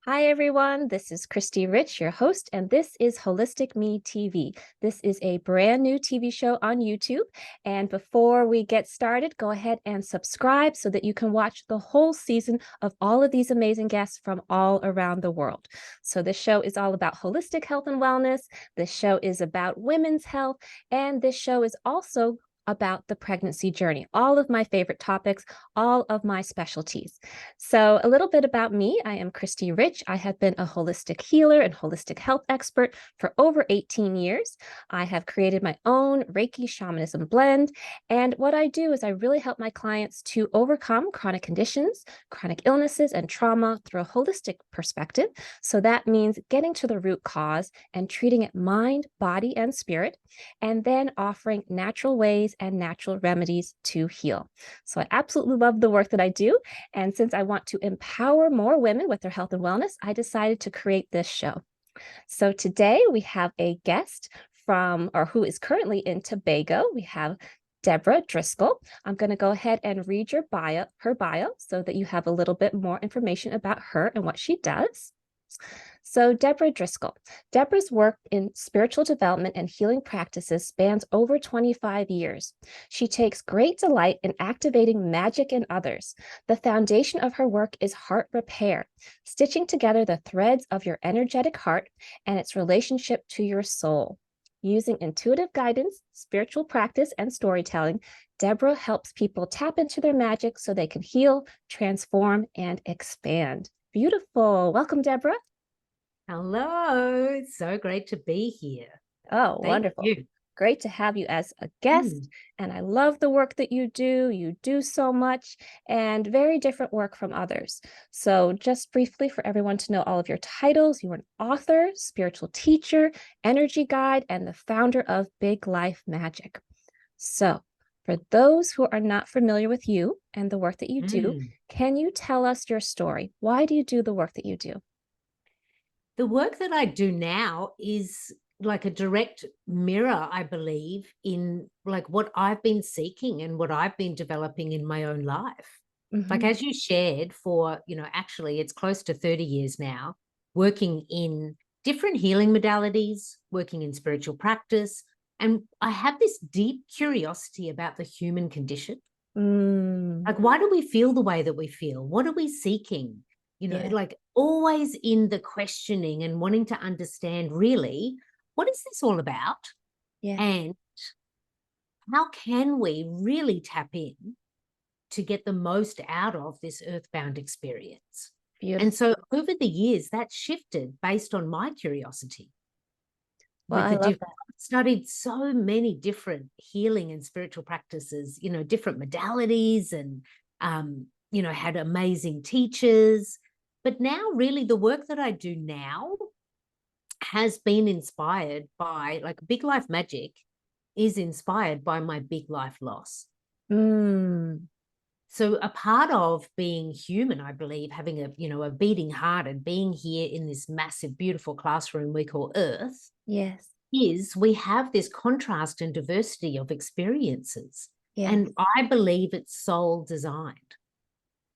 Hi, everyone. This is Khristee Rich, your host, and this is Holistic Me TV. This is a brand new TV show on YouTube. And before we get started, go ahead and subscribe so that you can watch the whole season of all of these amazing guests from all around the world. So, this show is all about holistic health and wellness. This show is about women's health. And this show is also about the pregnancy journey, all of my favorite topics, all of my specialties. So, a little bit about me. I am Khristee Rich. I have been a holistic healer and holistic health expert for over 18 years. I have created my own Reiki shamanism blend. And what I do is I really help my clients to overcome chronic conditions, chronic illnesses, and trauma through a holistic perspective. So, that means getting to the root cause and treating it mind, body, and spirit, and then offering natural ways and natural remedies to heal. So, I absolutely love the work that I do. And since I want to empower more women with their health and wellness, I decided to create this show. So today we have a guest from, or who is currently in Tobago. We have Debra Driscoll. I'm going to go ahead and read her bio, so that you have a little bit more information about her and what she does. So, Debra Driscoll. Debra's work in spiritual development and healing practices spans over 25 years. She takes great delight in activating magic in others. The foundation of her work is heart repair, stitching together the threads of your energetic heart and its relationship to your soul. Using intuitive guidance, spiritual practice, and storytelling, Debra helps people tap into their magic so they can heal, transform, and expand. Beautiful. Welcome, Debra. Hello, it's so great to be here. Oh, Thank wonderful. you. Great to have you as a guest. Mm, And I love the work that you do. You do so much and very different work from others. So, just briefly for everyone to know all of your titles, you're an author, spiritual teacher, energy guide, and the founder of Big Life Magic. So, for those who are not familiar with you and the work that you do, mm. can you tell us your story? Why do you do the work that you do? The work that I do now is like a direct mirror, I believe, in like what I've been seeking and what I've been developing in my own life. Like Mhm. as you shared for, actually it's close to 30 years now, working in different healing modalities, working in spiritual practice. And I have this deep curiosity about the human condition. Mm, Like, why do we feel the way that we feel? What are we seeking? yeah, Like always in the questioning and wanting to understand really, what is this all about? yeah, And how can we really tap in to get the most out of this earthbound experience? And beautiful. so over the years, that shifted based on my curiosity Well, with I the love different, that. studied so many different healing and spiritual practices, different modalities and, had amazing teachers. But now, really, the work that I do now has been inspired by like Big Life Magic is inspired by my big life loss. Mm, So a part of being human, I believe, having a beating heart and being here in this massive, beautiful classroom we call Earth yes, is we have this contrast and diversity of experiences. yes. And I believe it's soul designed.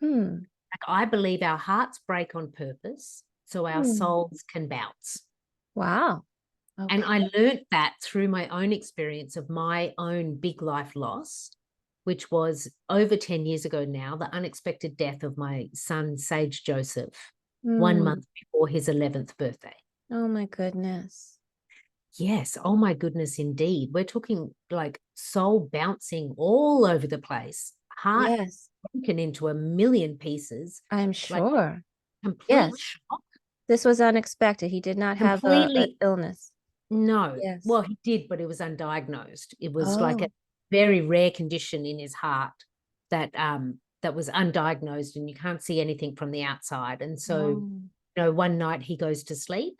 Hmm. Like I believe our hearts break on purpose so our Hmm. souls can bounce. Wow. And Okay. I learned that through my own experience of my own big life loss, which was over 10 years ago now, the unexpected death of my son, Sage Joseph, one Hmm. month before his 11th birthday. Oh my goodness. Yes. Oh my goodness, indeed. We're talking like soul bouncing all over the place, heart Yes, broken into a million pieces, I'm like sure. complete Yes, shock, this was unexpected. He did not have a completely. illness. No. Yes. Well, he did, but it was undiagnosed. It was like a Oh. very rare condition in his heart that was undiagnosed and you can't see anything from the outside. And so, Oh. one night he goes to sleep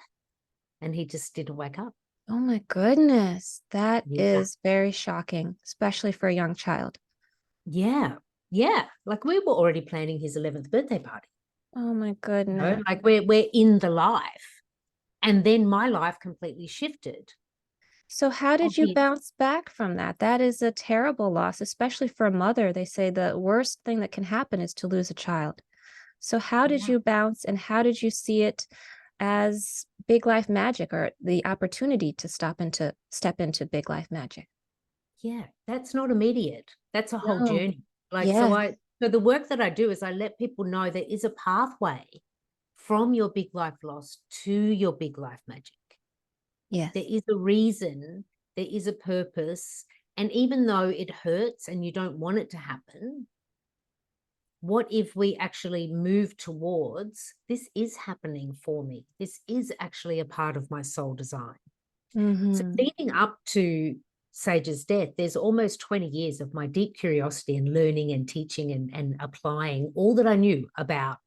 and he just didn't wake up. Oh my goodness. That Yeah. is very shocking, especially for a young child. Yeah. Yeah. Like we were already planning his 11th birthday party. Oh my goodness. Like we're in the life. And then my life completely shifted. So how did you Obvious. bounce back from that? That is a terrible loss, especially for a mother. They say the worst thing that can happen is to lose a child. So how did Yeah. you bounce, and how did you see it as big life magic, or the opportunity to step into big life magic? Yeah, that's not immediate. That's a whole No. journey. Like, Yes. so the work that I do is I let people know there is a pathway from your big life loss to your big life magic. There Yes. is a reason, there is a purpose. And even though it hurts and you don't want it to happen, what if we actually move towards this is happening for me? This is actually a part of my soul design. So Mm-hmm. leading up to Sage's death, there's almost 20 years of my deep curiosity and learning and teaching and applying all that I knew about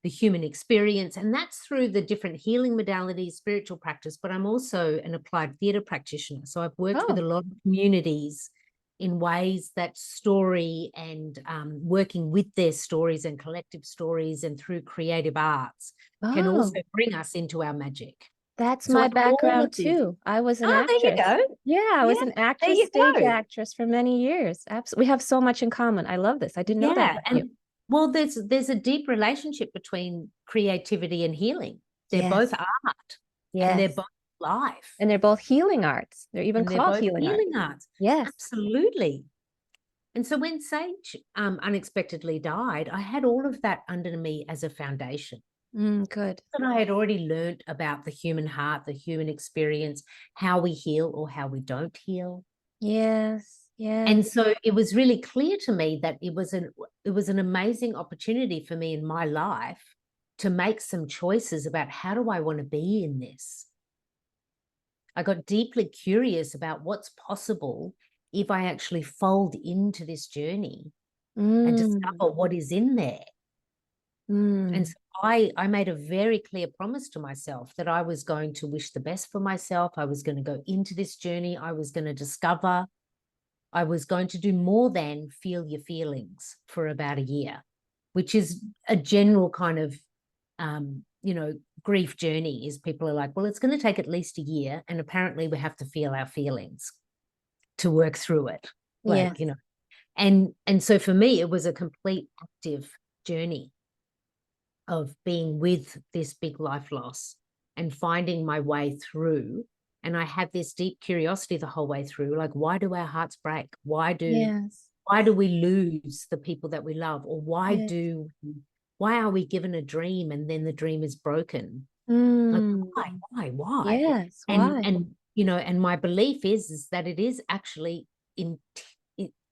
the human experience. And that's through the different healing modalities, spiritual practice, but I'm also an applied theatre practitioner. So I've worked with a Oh. lot of communities in ways that story and working with their stories and collective stories and through creative arts can also Oh. bring us into our magic. That's So I my have all of background this. too. I was an Oh, there you actress. go. Yeah, I was Yeah, an there actress, you stage go. actress for many years. We have so much in common. I love this. I didn't know that Yeah, about you. and well, there's a deep relationship between creativity and healing. They're both Yes. art, and they're Yes. both life, And they're both healing arts. They're even and they're called both healing arts. healing arts. Yes. Absolutely. And so when Sage unexpectedly died, I had all of that under me as a foundation. Good. And I had already learned about the human heart, the human experience, how we heal or how we don't heal. Yes. And Yes. so it was really clear to me that it was an amazing opportunity for me in my life to make some choices about how do I want to be in this. I got deeply curious about what's possible if I actually fold into this journey and Mm. discover what is in there. And Mm. so I made a very clear promise to myself that I was going to wish the best for myself. I was going to go into this journey. I was going to discover. I was going to do more than feel your feelings for about a year, which is a general kind of, grief journey. Is people are like, well, it's going to take at least a year. And apparently we have to feel our feelings to work through it. Yes. And so for me, it was a complete active journey of being with this big life loss and finding my way through. And I had this deep curiosity the whole way through, like, why do our hearts break? Yes. Why do we lose the people that we love? Or Yes. why are we given a dream and then the dream is broken? Like, Mm. why? Yes. And Why? and my belief is that it is actually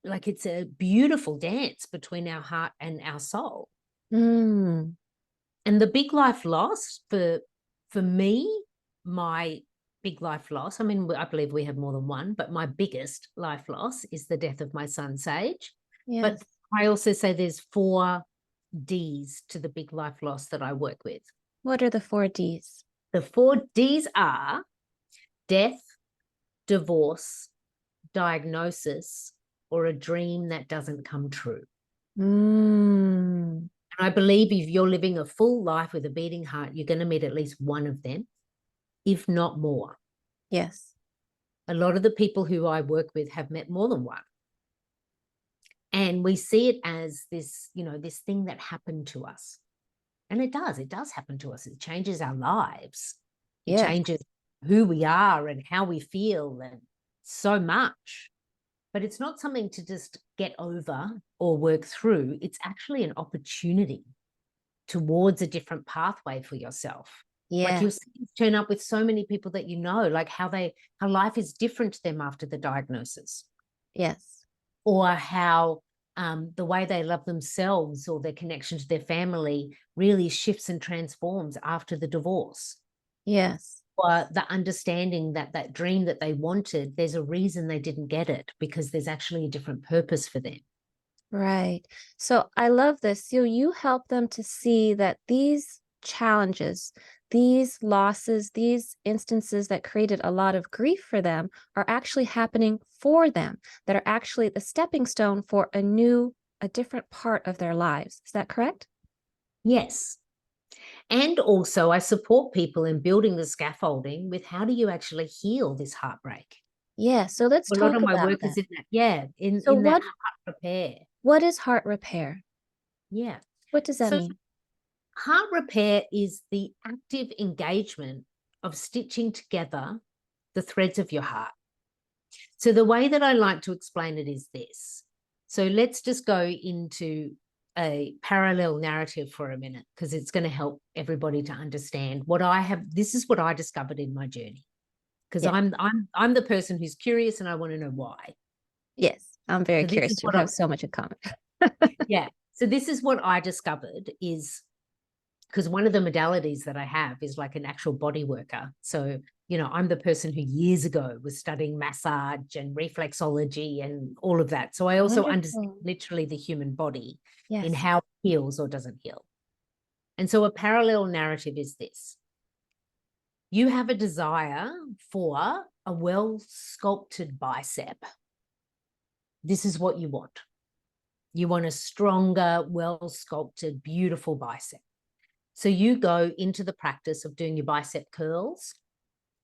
like it's a beautiful dance between our heart and our soul. Mm. And the big life loss for me, my big life loss, I mean, I believe we have more than one, but my biggest life loss is the death of my son, Sage. But Yes. I also say there's 4 Ds to the big life loss that I work with. What are the 4 Ds? The 4 Ds are death, divorce, diagnosis, or a dream that doesn't come true. Mm. And I believe if you're living a full life with a beating heart, you're going to meet at least one of them, if not more. Yes. A lot of the people who I work with have met more than one. And we see it as this, this thing that happened to us. And it does happen to us. It changes our lives. It Yes. changes who we are and how we feel and so much. But it's not something to just get over or work through. It's actually an opportunity towards a different pathway for yourself. Like you'll Yes. turn up with so many people that like how life is different to them after the diagnosis, Yes. or how the way they love themselves or their connection to their family really shifts and transforms after the divorce. Yes. Or the understanding that that dream that they wanted, there's a reason they didn't get it, because there's actually a different purpose for them. Right. So I love this. So you help them to see that these challenges, these losses, these instances that created a lot of grief for them are actually happening for them, that are actually the stepping stone for a different part of their lives. Is that correct? Yes. And also, I support people in building the scaffolding with how do you actually heal this heartbreak? Yeah. So let's A lot talk of my about work that. is in that, yeah, So in that heart repair. what is heart repair? Yeah. What does that So mean? Heart repair is the active engagement of stitching together the threads of your heart. So the way that I like to explain it is this. So let's just go into a parallel narrative for a minute, because it's going to help everybody to understand what I have. This is what I discovered in my journey, because Yeah. I'm the person who's curious and I want to know why. Yes, I'm very So this curious is too. what We have so much in common. yeah. So this is what I discovered is, because one of the modalities that I have is like an actual body worker. So, you know, I'm the person who years ago was studying massage and reflexology and all of that. So I also understand Wonderful. literally the human body in Yes. how it heals or doesn't heal. And so a parallel narrative is this. You have a desire for a well-sculpted bicep. This is what you want. You want a stronger, well-sculpted, beautiful bicep. So you go into the practice of doing your bicep curls,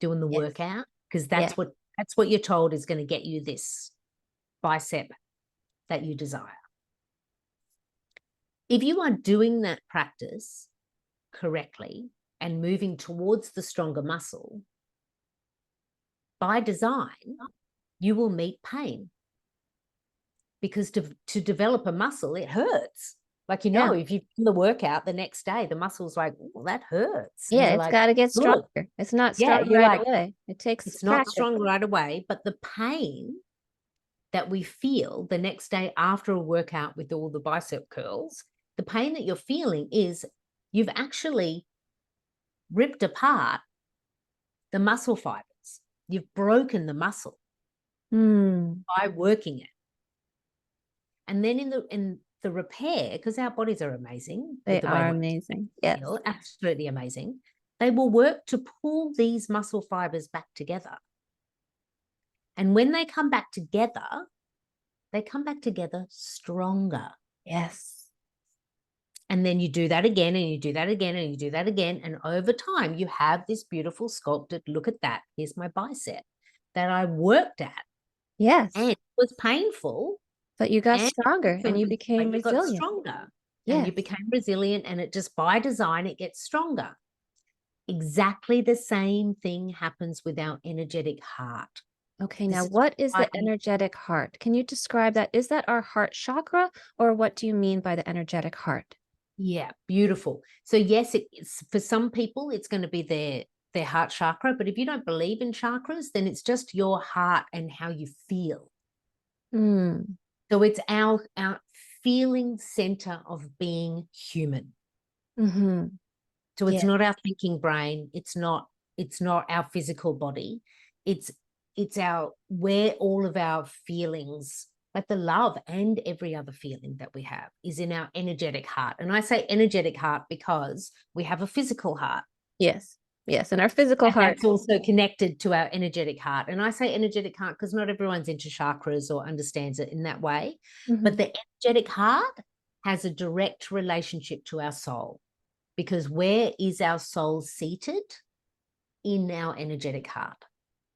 doing the Yes. workout, because Yeah. that's what you're told is going to get you this bicep that you desire. If you are doing that practice correctly and moving towards the stronger muscle, by design, you will meet pain, because to develop a muscle, it hurts. Like, you know, Yeah. if you do the workout the next day, the muscle's like, oh, that hurts. And Yeah, you're it's like, got to get good. stronger. It's not Yeah, strong you're right like, away. It takes it's not practice. strong right away, but the pain that we feel the next day after a workout with all the bicep curls, the pain that you're feeling is you've actually ripped apart the muscle fibers. You've broken the muscle by working it. And then in the repair, because our bodies are amazing They with the way are they amazing. Yes. feel, absolutely amazing, they will work to pull these muscle fibers back together. And when they come back together, they come back together stronger. Yes. And then you do that again, and you do that again, and you do that again. And over time, you have this beautiful sculpted, look at that, here's my bicep that I worked at. Yes. And it was painful. But you got And stronger and you became you got resilient. stronger. And you Yes. became resilient, and it just by design, it gets stronger. Exactly the same thing happens with our energetic heart. Okay, This now is what is why the energetic heart? Can you describe that? Is that our heart chakra, or what do you mean by the energetic heart? Yeah, beautiful. So yes, it's for some people, it's going to be their heart chakra. But if you don't believe in chakras, then it's just your heart and how you feel. Mm. So it's our feeling center of being human. Mm-hmm. So it's Yeah. not our thinking brain. It's not our physical body. It's our where all of our feelings, like the love and every other feeling that we have, is in our energetic heart. And I say energetic heart because we have a physical heart. Yes. Yes. And our physical And heart. that's also connected to our energetic heart. And I say energetic heart because not everyone's into chakras or understands it in that way. Mm-hmm. But the energetic heart has a direct relationship to our soul, because where is our soul seated? In our energetic heart.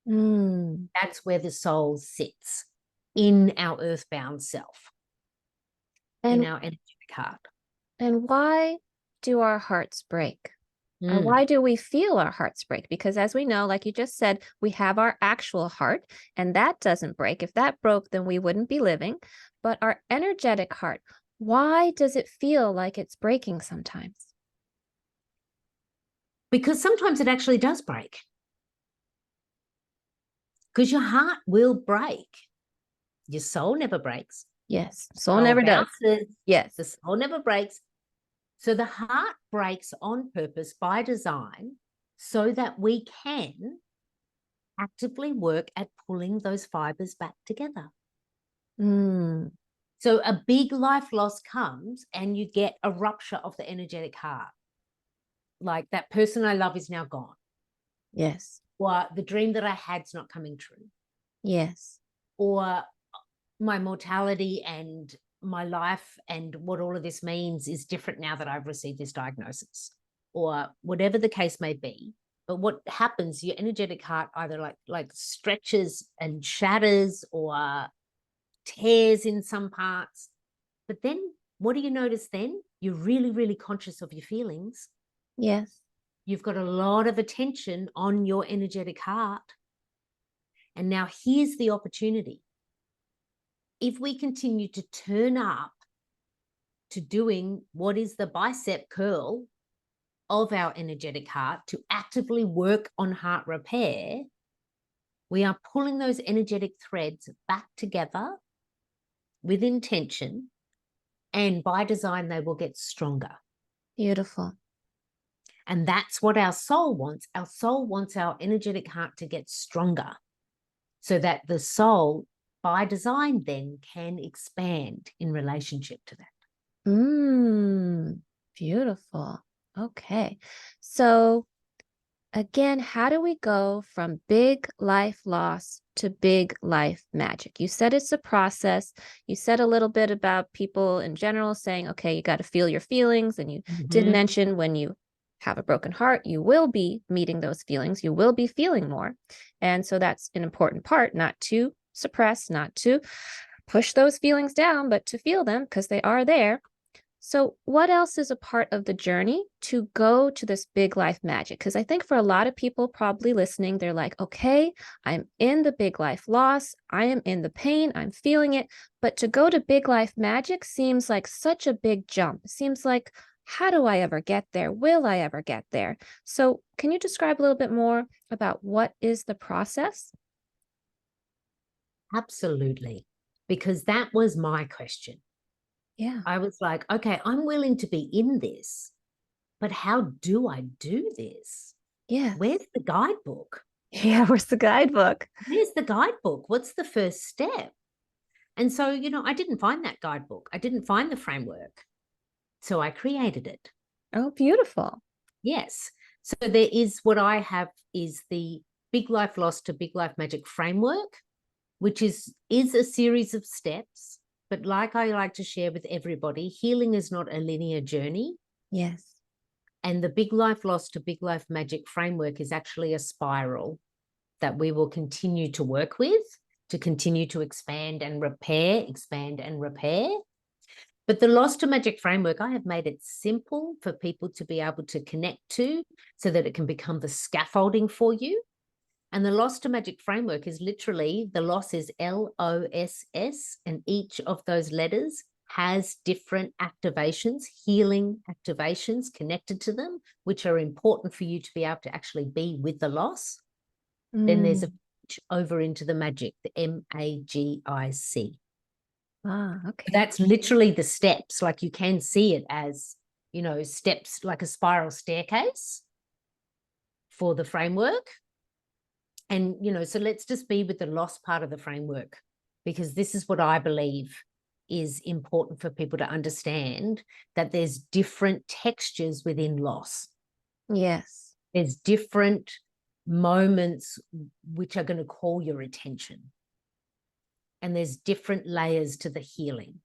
Mm. That's where the soul sits, in our earthbound self, in And our energetic heart. and why do our hearts break? Or Mm. why do we feel our hearts break? Because as we know, like you just said, we have our actual heart and that doesn't break. If that broke, then we wouldn't be living. But our energetic heart, why does it feel like it's breaking sometimes? Because sometimes it actually does break. Because your heart will break. Your soul never breaks. Yes. Soul Soul never does. bounces. Yes. The soul never breaks. So the heart breaks on purpose by design so that we can actively work at pulling those fibers back together. Mm. So a big life loss comes and you get a rupture of the energetic heart. Like, that person I love is now gone. Yes. Or the dream that I had's not coming true. Yes. Or my mortality and my life and what all of this means is different now that I've received this diagnosis. Or whatever the case may be. But what happens, your energetic heart either like stretches and shatters or tears in some parts. But then what do you notice then? you're really, really conscious of your feelings. Yes. You've got a lot of attention on your energetic heart. And now here's the opportunity. If we continue to turn up to doing what is the bicep curl of our energetic heart, to actively work on heart repair, we are pulling those energetic threads back together with intention, and by design, they will get stronger. Beautiful. And that's what our soul wants. Our soul wants our energetic heart to get stronger so that the soul, by design, then can expand in relationship to that. Beautiful. Okay. So again, how do we go from big life loss to big life magic? You said it's a process. You said a little bit about people in general saying, okay, you got to feel your feelings. And you did mention when you have a broken heart, you will be meeting those feelings. You will be feeling more. And so that's an important part, not to suppress, not to push those feelings down, but to feel them because they are there. So, what else is a part of the journey to go to this big life magic? Because I think for a lot of people probably listening, they're like, okay, I'm in the big life loss. I am in the pain. I'm feeling it. But to go to big life magic seems like such a big jump. It seems like, how do I ever get there? Will I ever get there? So, can you describe a little bit more about what is the process? Absolutely. Because that was my question. Yeah. I was like, okay, I'm willing to be in this, but how do I do this? Yeah. Where's the guidebook? Yeah. Where's the guidebook? Where's the guidebook? What's the first step? And so, I didn't find that guidebook. I didn't find the framework. So I created it. Oh, beautiful. Yes. So there is what I have is the Big Life Loss to Big Life Magic framework, which is a series of steps. But like I like to share with everybody, healing is not a linear journey. Yes. And the Big Life Loss to Big Life Magic framework is actually a spiral that we will continue to work with, to continue to expand and repair. But the Loss to Magic framework, I have made it simple for people to be able to connect to so that it can become the scaffolding for you. And the Loss to Magic framework is literally, the loss is LOSS, and each of those letters has different activations, healing activations connected to them, which are important for you to be able to actually be with the loss. Then there's a over into the magic, the MAGIC. Okay. That's literally the steps. Like you can see it as, steps like a spiral staircase for the framework. And, so let's just be with the loss part of the framework, because this is what I believe is important for people to understand, that there's different textures within loss. Yes. There's different moments which are going to call your attention. And there's different layers to the healing.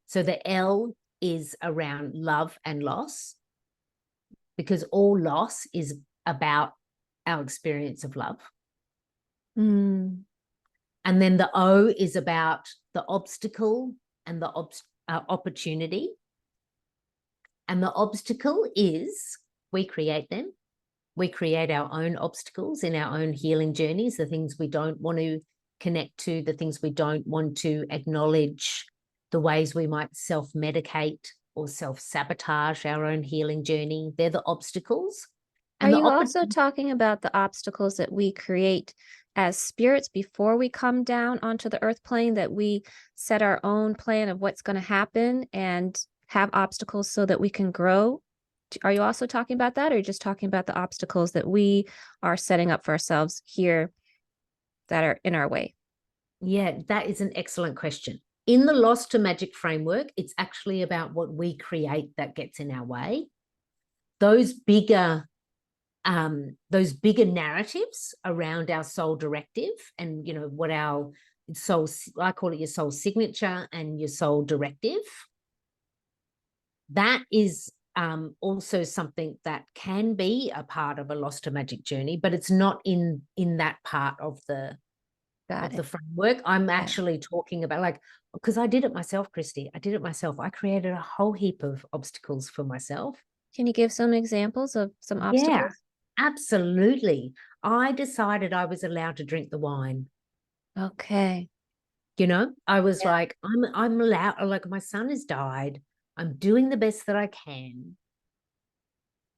So the L is around love and loss, because all loss is about our experience of love. And then the O is about the obstacle and the opportunity. And the obstacle is we create them. We create our own obstacles in our own healing journeys, the things we don't want to connect to, the things we don't want to acknowledge, the ways we might self-medicate or self-sabotage our own healing journey. They're the obstacles. And are you also talking about the obstacles that we create as spirits before we come down onto the earth plane, that we set our own plan of what's going to happen and have obstacles so that we can grow? Are you also talking about that, or are you just talking about the obstacles that we are setting up for ourselves here that are in our way? Yeah, that is an excellent question. In the Loss to Magic framework, it's actually about what we create that gets in our way. Those bigger narratives around our soul directive and, what our soul, I call it your soul signature and your soul directive. That is also something that can be a part of a Loss to Magic journey, but it's not in that part of the Got of the it. framework. I'm Yeah. actually talking about, like, because I did it myself, Khristee. I did it myself. I created a whole heap of obstacles for myself. Can you give some examples of some Yeah, obstacles? absolutely. I decided I was allowed to drink the wine. Okay. I was Yeah. like, I'm allowed, like, my son has died. I'm doing the best that I can.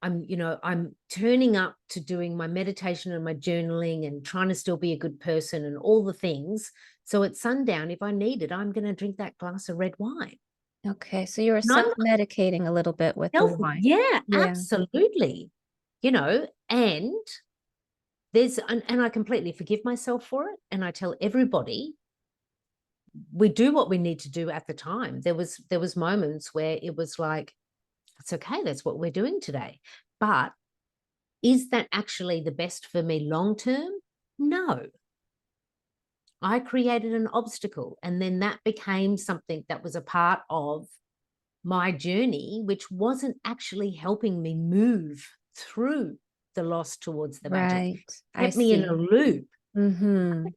I'm turning up to doing my meditation and my journaling and trying to still be a good person and all the things. So at sundown, if I need it, I'm going to drink that glass of red wine. Okay. So you were And I'm not self-medicating a little bit with the wine. yeah, Yeah. absolutely. And and I completely forgive myself for it. And I tell everybody we do what we need to do at the time. There was moments where it was like, it's okay, that's what we're doing today. But is that actually the best for me long term? No. I created an obstacle, and then that became something that was a part of my journey, which wasn't actually helping me move through the loss towards the magic. Right. I Kept me in a see. loop. Mm-hmm. And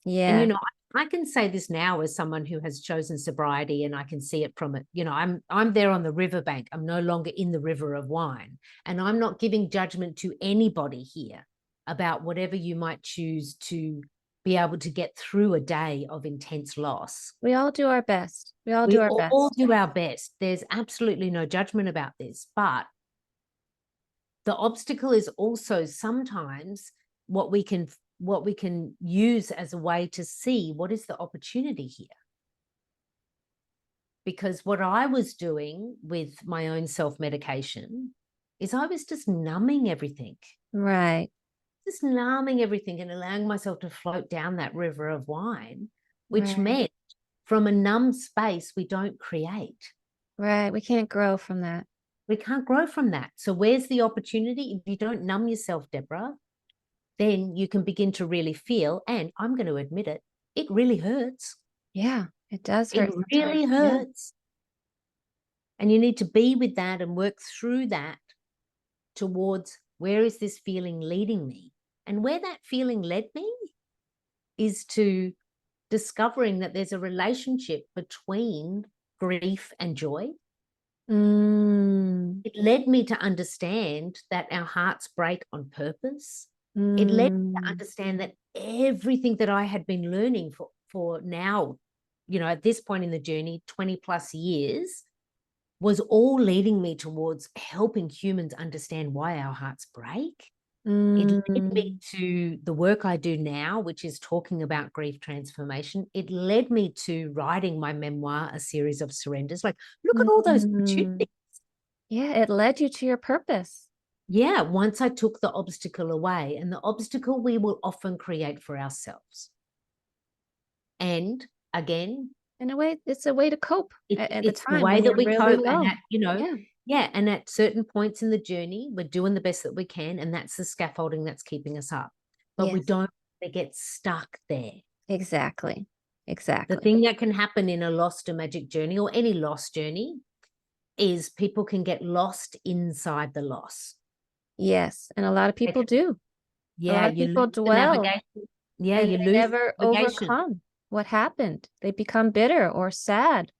Yeah. I can say this now as someone who has chosen sobriety, and I can see it from it. I'm there on the riverbank. I'm no longer in the river of wine, and I'm not giving judgment to anybody here about whatever you might choose to be able to get through a day of intense loss. We all do our best. We all We do our all best. do our best. There's absolutely no judgment about this, but the obstacle is also sometimes what we can use as a way to see what is the opportunity here. Because what I was doing with my own self-medication is I was just numbing everything, Right. and allowing myself to float down that river of wine, which Right. meant from a numb space, we don't create. Right. We can't grow from that. We can't grow from that. So where's the opportunity? If you don't numb yourself, Debra, then you can begin to really feel, and I'm going to admit it, it really hurts. Yeah. It does It hurt really sometimes. Yeah. hurts. And you need to be with that and work through that towards, where is this feeling leading me? And where that feeling led me is to discovering that there's a relationship between grief and joy. Mm. It led me to understand that our hearts break on purpose. It led me to Mm. understand that everything that I had been learning for now, at this point in the journey, 20 plus years, was all leading me towards helping humans understand why our hearts break. It led me Mm. to the work I do now, which is talking about grief transformation. It led me to writing my memoir, A Series of Surrenders. Like, look at all those Mm. opportunities. Yeah, it led you to your purpose. Yeah, once I took the obstacle away, and the obstacle we will often create for ourselves. And again, In a way, it's a way to cope at the it's the time way when that you're we really cope, and low. that, Yeah. yeah, and at certain points in the journey, we're doing the best that we can, and that's the scaffolding that's keeping us up. But we Yes. don't get stuck there. Exactly. The Exactly. thing that can happen in a lost to magic journey, or any lost journey, is people can get lost inside the loss. Yes. And a lot of people do. A Yeah, lot of you people lose the dwell navigation. Yeah, and you they lose never the navigation. overcome what happened. They become bitter or sad.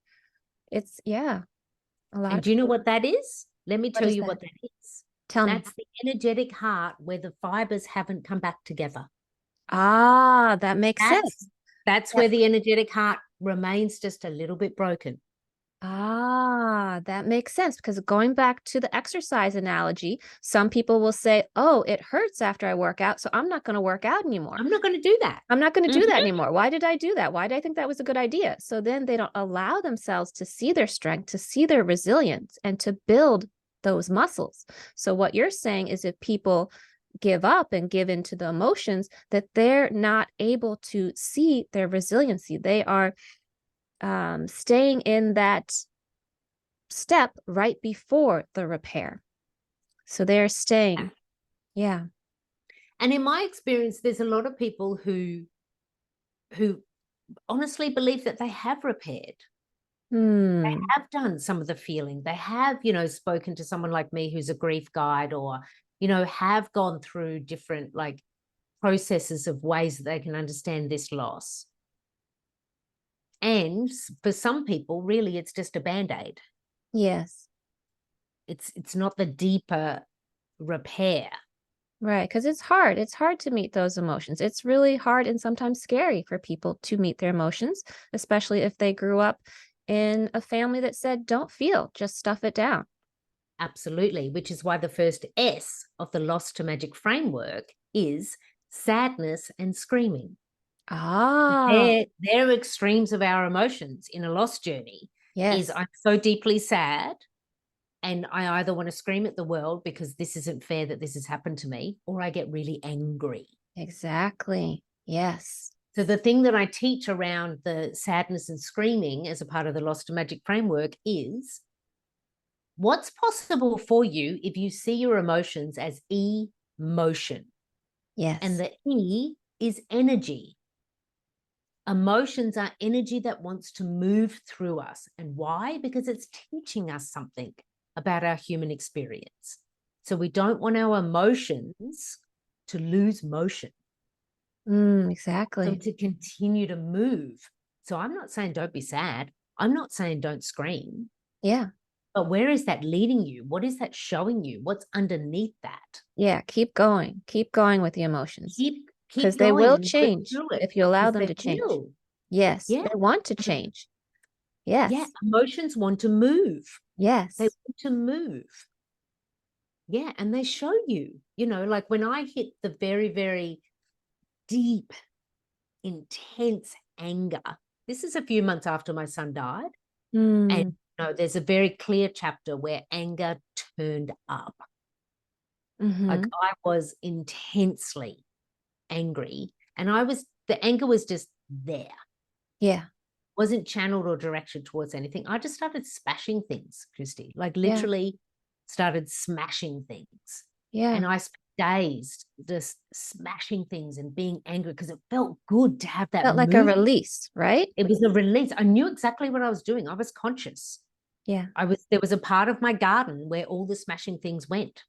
It's, yeah, a lot And of do you know people. what that is? Let me What tell is you that? what that is. Tell me. That's the energetic heart where the fibers haven't come back together. Ah, that makes That's sense. that's That where the energetic heart remains just a little bit broken. Ah, that makes sense because going back to the exercise analogy, some people will say, "Oh, it hurts after I work out, so I'm not going to work out anymore. I'm not going to do that. I'm not going to do that Mhm. anymore. Why did I do that? Why did I think that was a good idea?" So then they don't allow themselves to see their strength, to see their resilience, and to build those muscles. So what you're saying is if people give up and give into the emotions, that they're not able to see their resiliency. They are staying in that step right before the repair. So they're staying. Yeah. And in my experience, there's a lot of people who honestly believe that they have repaired. They Hmm. have done some of the feeling. They have, spoken to someone like me who's a grief guide, or, have gone through different, like, processes of ways that they can understand this loss. And for some people, really, it's just a Band-Aid. Yes. It's not the deeper repair. Right. Because it's hard. It's hard to meet those emotions. It's really hard and sometimes scary for people to meet their emotions, especially if they grew up in a family that said, don't feel, just stuff it down. Absolutely, which is why the first S of the Loss to Magic framework is sadness and screaming. Ah, They're extremes of our emotions in a loss journey. Is yes, I'm so deeply sad, and I either want to scream at the world because this isn't fair that this has happened to me, or I get really angry. exactly. Yes. So the thing that I teach around the sadness and screaming as a part of the Loss to Magic framework is what's possible for you if you see your emotions as emotion. And Yes. the E is energy. Emotions are energy that wants to move through us. And why? Because it's teaching us something about our human experience. So we don't want our emotions to lose motion. So Exactly. to continue to move. So I'm not saying don't be sad. I'm not saying don't scream. Yeah. But where is that leading you? What is that showing you? What's underneath that? Yeah. Keep going. Keep going with the emotions Keep because they going will and move change through it if you allow because them they to change. will. Yes. Yeah. They want to change. Yeah. Yes. Emotions want to move. They Yes. want to move. Yeah. And they show you, like when I hit the very, very deep, intense anger, this is a few months after my son died. And Mm, there's a very clear chapter where anger turned up. Like hmm. I was intensely angry, and the anger was just there. Yeah. Wasn't channeled or directed towards anything. I just started smashing things, Khristee, like Yeah. literally started smashing things. Yeah. And I spent days just smashing things and being angry because it felt good to have that Felt like a movement. release, right? It was a release. I knew exactly what I was doing. I was conscious. Yeah. There was a part of my garden where all the smashing things went.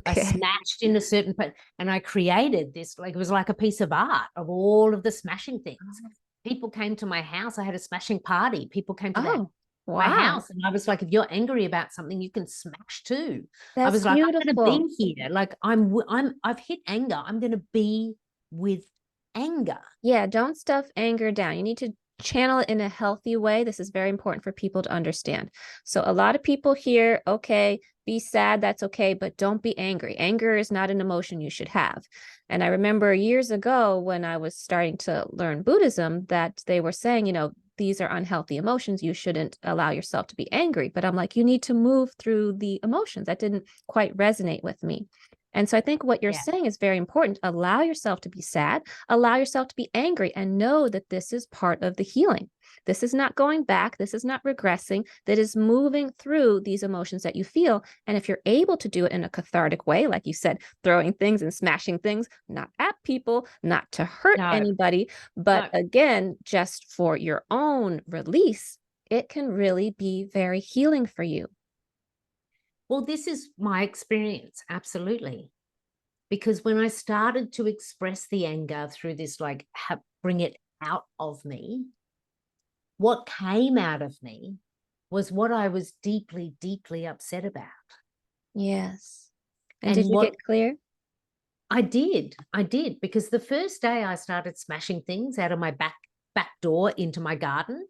I Okay. smashed in a certain part, and I created this, like it was like a piece of art of all of the smashing things. People came to my house. I had a smashing party. People came to Oh, my wow. house, and I was like, if you're angry about something, you can smash too. I That's was like, I'm going to beautiful. be here. Like I've hit anger. I'm going to be with anger. Yeah, don't stuff anger down. You need to channel it in a healthy way. This is very important for people to understand. So, a lot of people hear, okay, be sad, that's okay, but don't be angry. Anger is not an emotion you should have. And I remember years ago when I was starting to learn Buddhism that they were saying, these are unhealthy emotions. You shouldn't allow yourself to be angry. But I'm like, you need to move through the emotions. That didn't quite resonate with me. And so I think what you're Yeah. saying is very important. Allow yourself to be sad, allow yourself to be angry, and know that this is part of the healing. This is not going back. This is not regressing. That is moving through these emotions that you feel. And if you're able to do it in a cathartic way, like you said, throwing things and smashing things, not at people, not to hurt No, anybody, but no. again, just for your own release, it can really be very healing for you. Well, this is my experience. Absolutely. Because when I started to express the anger through this, like bring it out of me, what came out of me was what I was deeply, deeply upset about. Yes. And did And you what get clear? I did, because the first day I started smashing things out of my back door into my garden,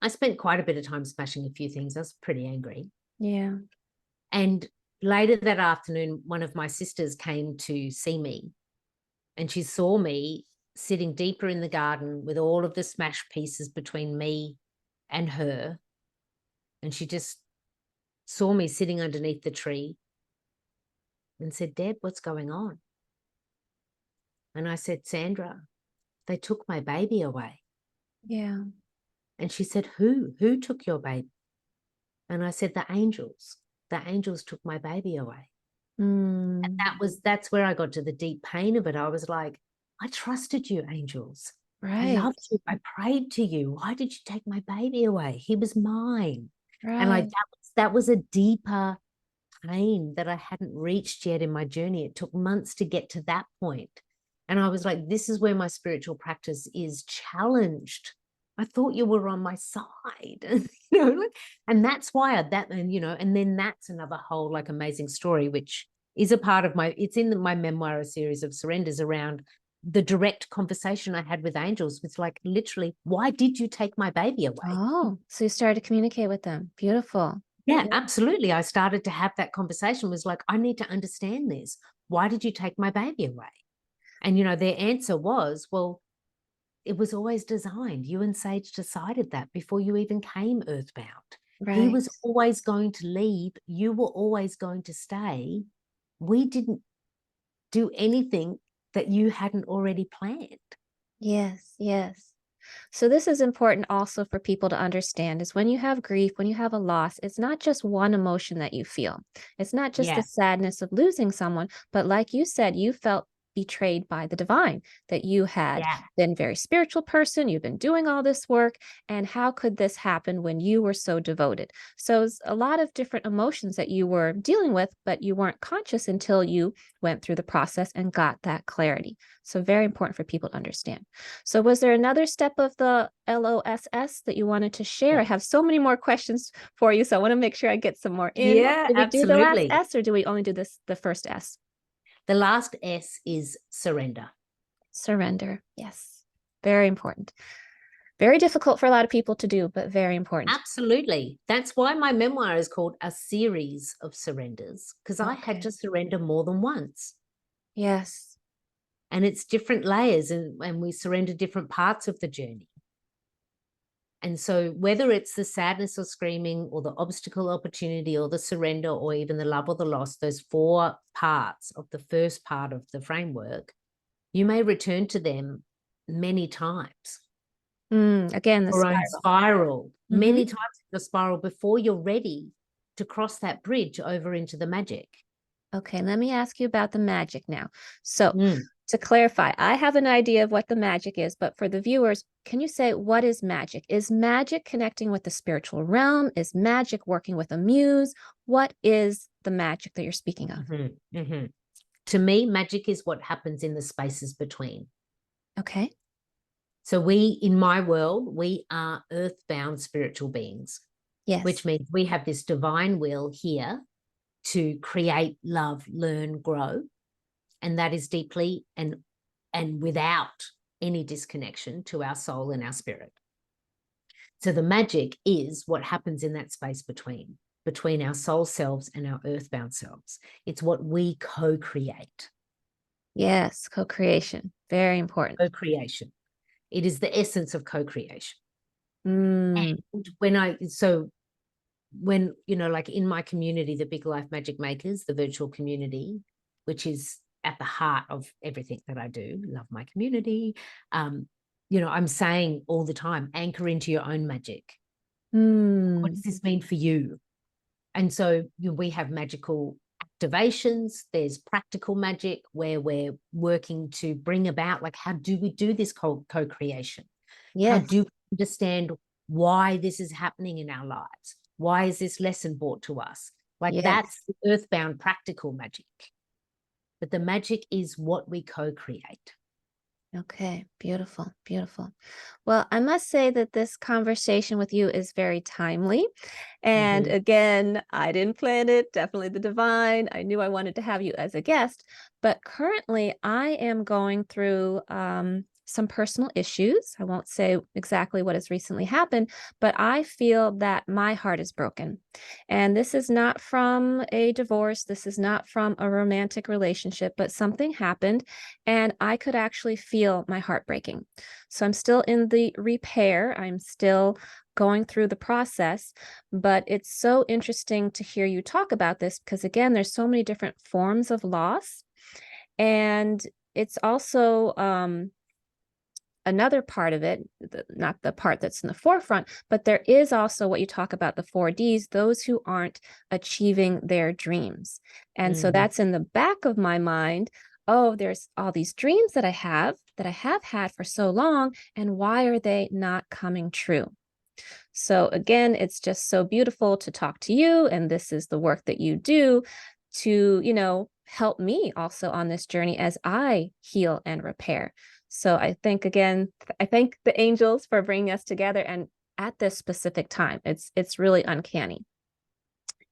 I spent quite a bit of time smashing a few things. I was pretty angry. Yeah. And later that afternoon, one of my sisters came to see me, and she saw me sitting deeper in the garden with all of the smashed pieces between me and her. And she just saw me sitting underneath the tree and said, Deb, what's going on? And I said, Sandra, they took my baby away. Yeah. And she said, who took your baby? And I said, the angels. The angels took my baby away. Mm, That's where I got to the deep pain of it. I was like, I trusted you, angels. I right. loved you. I prayed to you. Why did you take my baby away? He was mine. And like Right. that was a deeper pain that I hadn't reached yet in my journey. It took months to get to that point. And I was like, this is where my spiritual practice is challenged. I thought you were on my side, and that's why and then that's another whole like amazing story, which is a part of it's in my memoir, a series of surrenders around the direct conversation I had with angels. It's like, literally, why did you take my baby away? Oh, so you started to communicate with them. Beautiful. Yeah, absolutely. I started to have that conversation, was like, I need to understand this. Why did you take my baby away? And, their answer was, well, it was always designed. You and Sage decided that before you even came earthbound. He was always going to leave. You were always going to stay. We didn't do anything that you hadn't already planned. Yes, yes. So this is important also for people to understand, is when you have grief, when you have a loss, it's not just one emotion that you feel. It's not just the sadness of losing someone, but like you said, you felt betrayed by the divine, that you had been a very spiritual person, you've been doing all this work, and how could this happen when you were so devoted? So it's a lot of different emotions that you were dealing with, but you weren't conscious until you went through the process and got that clarity. So very important for people to understand. So was there another step of the LOSS that you wanted to share? I have so many more questions for you, so I want to make sure I get some more in. Yeah, Did we do the last absolutely. S, or do we only do the first S? The last S is surrender. Surrender. Yes. Very important. Very difficult for a lot of people to do, but very important. Absolutely. That's why my memoir is called A Series of Surrenders, because I had to surrender more than once. Yes. And it's different layers, and we surrender different parts of the journey. And so whether it's the sadness or screaming, or the obstacle, opportunity, or the surrender, or even the love or the loss, those 4 parts of the first part of the framework, you may return to them many times. Again, the spiral. Many times in the spiral before you're ready to cross that bridge over into the magic. Okay, let me ask you about the magic now. So to clarify, I have an idea of what the magic is, but for the viewers, can you say, what is magic? Is magic connecting with the spiritual realm? Is magic working with a muse? What is the magic that you're speaking of? To me, magic is what happens in the spaces between. Okay. So in my world, we are earthbound spiritual beings. Yes. Which means we have this divine will here to create, love, learn, grow. And that is deeply and without any disconnection to our soul and our spirit. So the magic is what happens in that space between our soul selves and our earthbound selves. It's what we co-create. Yes, co-creation. Very important. Co-creation. It is the essence of co-creation. And when, like in my community, the Big Life Magic Makers, the virtual community, which is at the heart of everything that I do, love my community. I'm saying all the time, anchor into your own magic. What does this mean for you? And so we have magical activations. There's practical magic where we're working to bring about, like, how do we do this co-creation? How do we understand why this is happening in our lives? Why is this lesson brought to us? Like, that's the earthbound practical magic. But the magic is what we co-create. Okay, beautiful, beautiful. Well, I must say that this conversation with you is very timely. And again, I didn't plan it, definitely the divine. I knew I wanted to have you as a guest, but currently I am going through some personal issues. I won't say exactly what has recently happened, but I feel that my heart is broken. And this is not from a divorce. This is not from a romantic relationship, but something happened and I could actually feel my heart breaking. So I'm still in the repair. I'm still going through the process, but it's so interesting to hear you talk about this because, again, there's so many different forms of loss. And it's also another part of it, not the part that's in the forefront, but there is also what you talk about, the 4Ds, those who aren't achieving their dreams. And so that's in the back of my mind. Oh, there's all these dreams that I have had for so long, and why are they not coming true? So again, it's just so beautiful to talk to you. And this is the work that you do to, help me also on this journey as I heal and repair. So I think again, I thank the angels for bringing us together and at this specific time. It's really uncanny.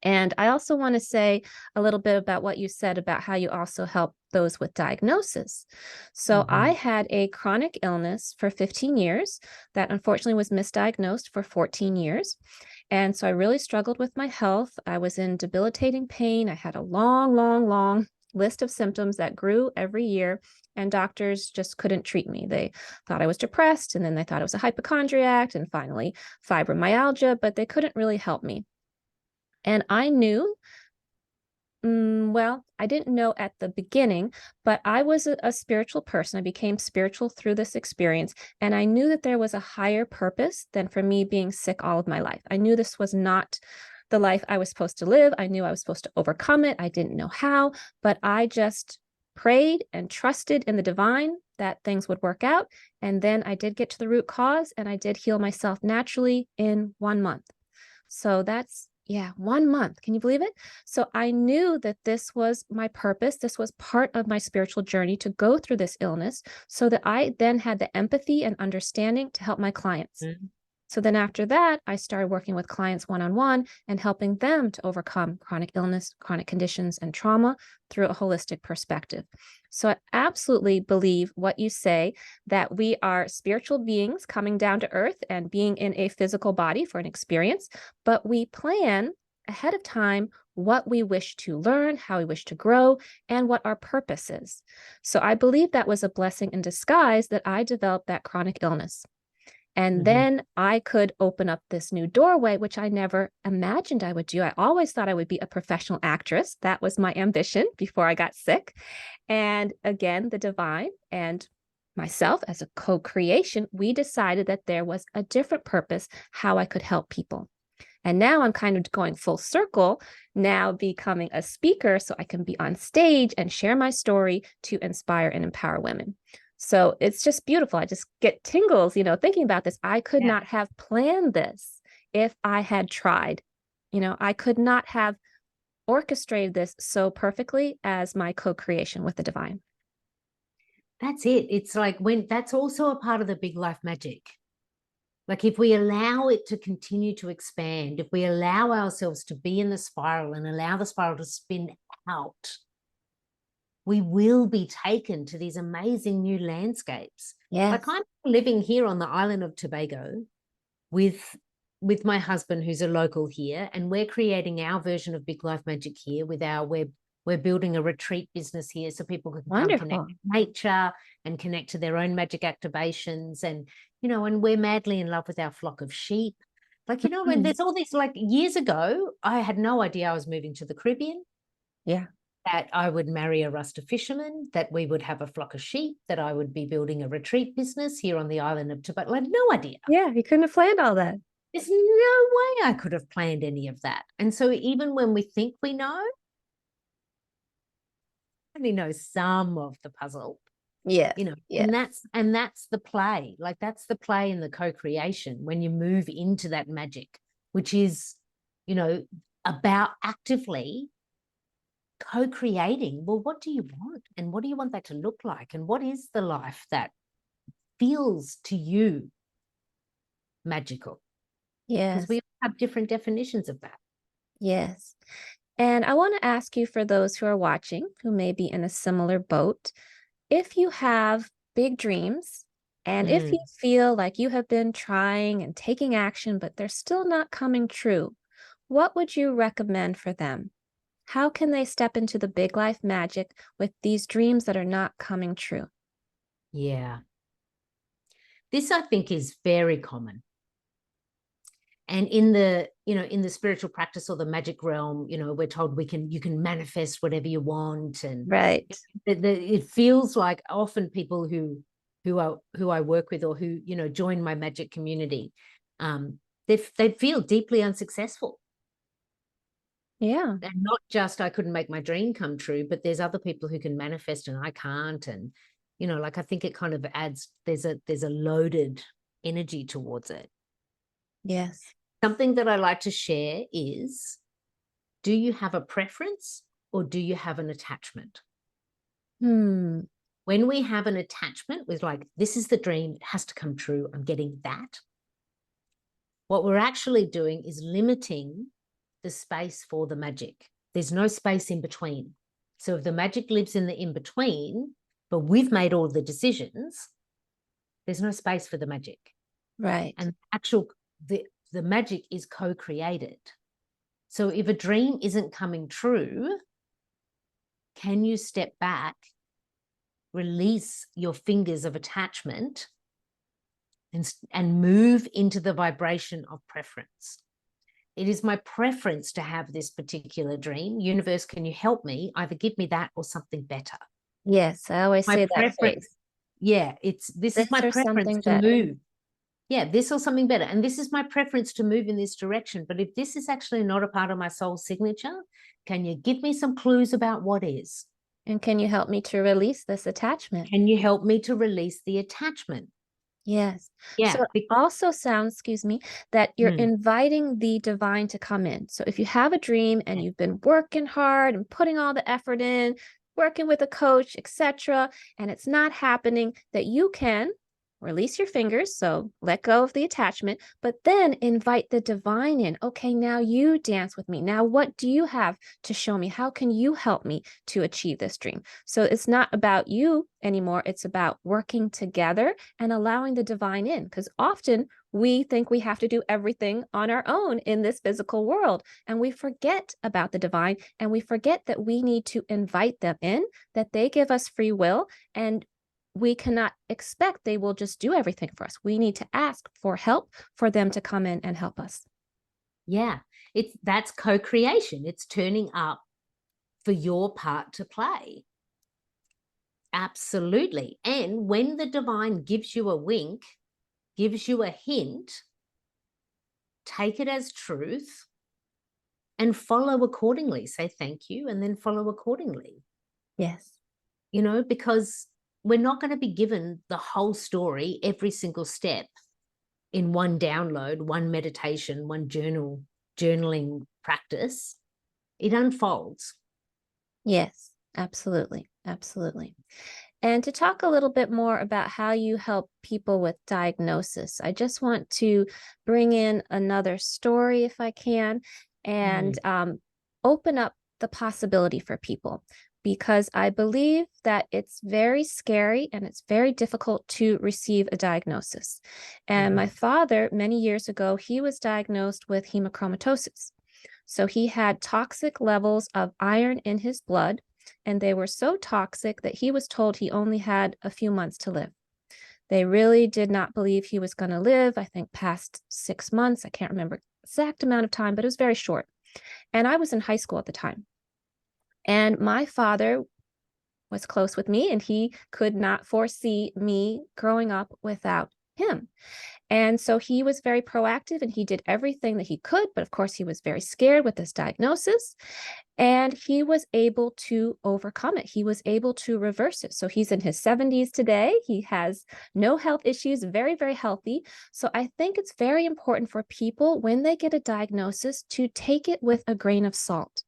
And I also want to say a little bit about what you said about how you also help those with diagnosis. So I Mhm. had a chronic illness for 15 years that unfortunately was misdiagnosed for 14 years. And so I really struggled with my health. I was in debilitating pain. I had a long, long, long list of symptoms that grew every year, and doctors just couldn't treat me. They thought I was depressed, and then they thought I was a hypochondriac, and finally fibromyalgia, but they couldn't really help me. And I knew, well, I didn't know at the beginning, but I was a spiritual person. I became spiritual through this experience. And I knew that there was a higher purpose than for me being sick all of my life. I knew this was not the life I was supposed to live. I knew I was supposed to overcome it. I didn't know how, but I just prayed and trusted in the divine that things would work out. And then I did get to the root cause and I did heal myself naturally in 1 month. So that's, yeah, 1 month. Can you believe it? So I knew that this was my purpose. This was part of my spiritual journey to go through this illness so that I then had the empathy and understanding to help my clients. Mhm. So then after that, I started working with clients one-on-one and helping them to overcome chronic illness, chronic conditions, and trauma through a holistic perspective. So I absolutely believe what you say, that we are spiritual beings coming down to earth and being in a physical body for an experience, but we plan ahead of time what we wish to learn, how we wish to grow, and what our purpose is. So I believe that was a blessing in disguise that I developed that chronic illness. And Mhm. then I could open up this new doorway, which I never imagined I would do. I always thought I would be a professional actress. That was my ambition before I got sick. And again, the divine and myself as a co creation, we decided that there was a different purpose, how I could help people. And now I'm kind of going full circle, now becoming a speaker so I can be on stage and share my story to inspire and empower women. So it's just beautiful. I just get tingles, thinking about this. I could Yeah. not have planned this if I had tried. I could not have orchestrated this so perfectly as my co creation with the divine. That's it. It's like when that's also a part of the big life magic. Like if we allow it to continue to expand, if we allow ourselves to be in the spiral and allow the spiral to spin out, we will be taken to these amazing new landscapes. Like Yes. I'm living here on the island of Tobago with my husband who's a local here, and we're creating our version of big life magic here with our we're building a retreat business here so people can come connect Wonderful. with nature and connect to their own magic activations. And and we're madly in love with our flock of sheep. Like, and Mm. there's all this, like years ago I had no idea I was moving to the Caribbean, Yeah. that I would marry a Rasta fisherman, that we would have a flock of sheep, that I would be building a retreat business here on the island of Tobago. I had no idea. Yeah. You couldn't have planned all that. There's no way I could have planned any of that. And so even when we think we know, we only know some of the puzzle, Yes. Yes. and that's the play. Like that's the play in the co-creation when you move into that magic, which is, you know, about actively co-creating. Well, what do you want? And what do you want that to look like? And what is the life that feels to you magical? Because Yes. we all have different definitions of that. Yes. And I want to ask you, for those who are watching who may be in a similar boat, if you have big dreams and if you Mm, feel like you have been trying and taking action, but they're still not coming true, what would you recommend for them? How can they step into the big life magic with these dreams that are not coming true? yeah. This I think is very common. And in the, in the spiritual practice or the magic realm, we're told you can manifest whatever you want. And Right. it feels like often people who I work with, or who, join my magic community, they feel deeply unsuccessful. Yeah. And not just I couldn't make my dream come true, but there's other people who can manifest and I can't. And, like I think it kind of adds, there's a loaded energy towards it. Yes. Something that I like to share is, do you have a preference or do you have an attachment? Hmm. When we have an attachment with like, this is the dream, it has to come true, I'm getting that. What we're actually doing is limiting the space for the magic. There's no space in between. So if the magic lives in the in between, but we've made all the decisions, there's no space for the magic. Right. And the magic is co-created. So if a dream isn't coming true, can you step back, release your fingers of attachment, and move into the vibration of preference? It is my preference to have this particular dream. Universe, can you help me? Either give me that or something better. Yes, I always My say that preference, phrase. yeah, this is my This or preference something to better. move. Yeah, this or something better. And this is my preference to move in this direction. But if this is actually not a part of my soul signature, can you give me some clues about what is? And can you help me to release this attachment? Can you help me to release the attachment? Yes. Yeah. So it also sounds, excuse me, that you're Mm. inviting the divine to come in. So if you have a dream and you've been working hard and putting all the effort in, working with a coach, etc., and it's not happening, that you can release your fingers, so let go of the attachment, but then invite the divine in. Okay, now you dance with me. Now what do you have to show me? How can you help me to achieve this dream? So it's not about you anymore. It's about working together and allowing the divine in, because often we think we have to do everything on our own in this physical world, and we forget about the divine, and we forget that we need to invite them in, that they give us free will, and we cannot expect they will just do everything for us. We need to ask for help for them to come in and help us. Yeah, that's co-creation. It's turning up for your part to play. Absolutely. And when the divine gives you a wink, gives you a hint, take it as truth and follow accordingly. Say thank you and then follow accordingly. Yes. Because we're not going to be given the whole story, every single step in one download, one meditation, one journaling practice. It unfolds. Yes, absolutely. Absolutely. And to talk a little bit more about how you help people with diagnosis, I just want to bring in another story, if I can, and open up the possibility for people, because I believe that it's very scary and it's very difficult to receive a diagnosis. And my father, many years ago, he was diagnosed with hemochromatosis. So he had toxic levels of iron in his blood, and they were so toxic that he was told he only had a few months to live. They really did not believe he was going to live, I think past 6 months. I can't remember exact amount of time, but it was very short. And I was in high school at the time. And my father was close with me, and he could not foresee me growing up without him. And so he was very proactive and he did everything that he could. But of course, he was very scared with this diagnosis, and he was able to overcome it. He was able to reverse it. So he's in his 70s today. He has no health issues, very, very healthy. So I think it's very important for people when they get a diagnosis to take it with a grain of salt,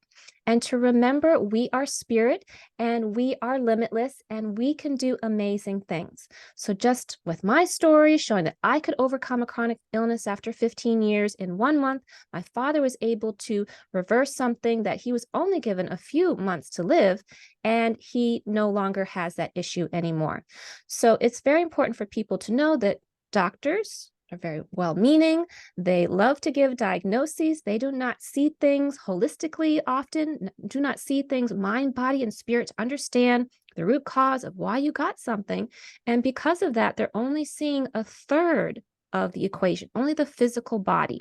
and to remember we are spirit and we are limitless and we can do amazing things. So just with my story showing that I could overcome a chronic illness after 15 years in 1 month, my father was able to reverse something that he was only given a few months to live, and he no longer has that issue anymore. So it's very important for people to know that doctors are very well-meaning. They love to give diagnoses. They do not see things holistically often, do not see things mind, body, and spirit to understand the root cause of why you got something. And because of that, they're only seeing a third of the equation, only the physical body.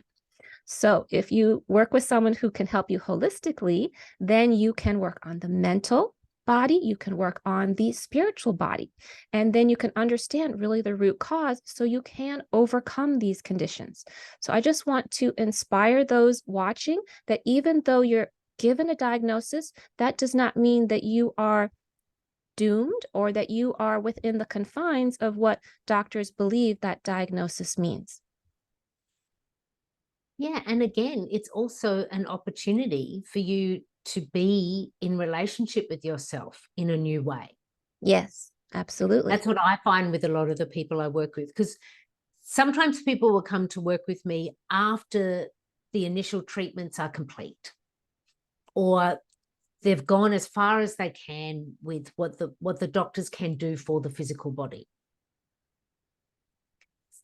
So if you work with someone who can help you holistically, then you can work on the mental body, you can work on the spiritual body, and then you can understand really the root cause so you can overcome these conditions. So I just want to inspire those watching that even though you're given a diagnosis, that does not mean that you are doomed or that you are within the confines of what doctors believe that diagnosis means. Yeah. And again, it's also an opportunity for you to be in relationship with yourself in a new way. Yes, absolutely. That's what I find with a lot of the people I work with, because sometimes people will come to work with me after the initial treatments are complete, or they've gone as far as they can with what the doctors can do for the physical body.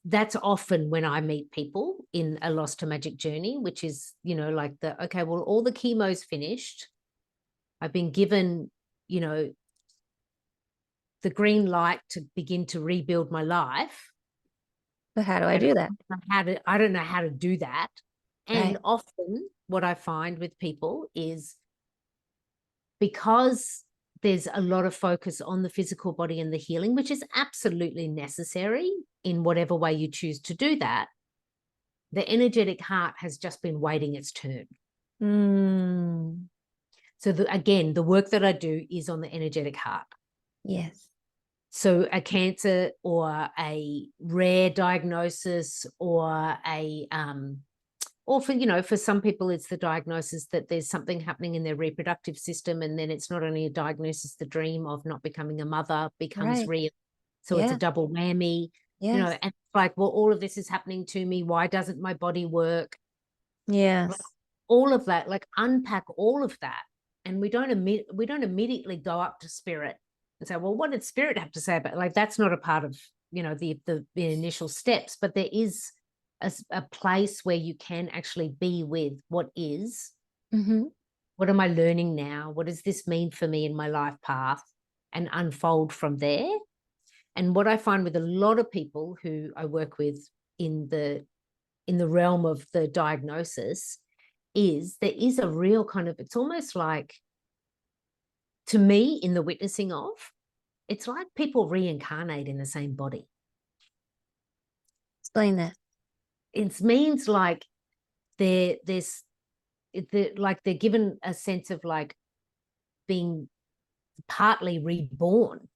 That's often when I meet people in a lost to magic journey, which is, like okay, well, all the chemo's finished. I've been given, you know, the green light to begin to rebuild my life. But how do I And do that? I don't know how to do that. And Right. often what I find with people is, because there's a lot of focus on the physical body and the healing, which is absolutely necessary in whatever way you choose to do that, the energetic heart has just been waiting its turn. Mm, So again, the work that I do is on the energetic heart. yes. So a cancer or a rare diagnosis, or for some people, it's the diagnosis that there's something happening in their reproductive system. And then it's not only a diagnosis, the dream of not becoming a mother becomes Right. real. So it's a Yeah. double whammy, Yes. and it's like, well, all of this is happening to me. Why doesn't my body work? Like, Yes. all of that, like unpack all of that. And we don't immediately go up to spirit and say, well, what did spirit have to say about it? Like, that's not a part of, the initial steps, but there is a place where you can actually be with what is. Mm-hmm. What am I learning now? What does this mean for me in my life path? And unfold from there. And what I find with a lot of people who I work with in the realm of the diagnosis is there is a real kind of, it's almost like, to me, in the witnessing of, it's like people reincarnate in the same body. Explain that. It means like there's like they're given a sense of like being partly reborn,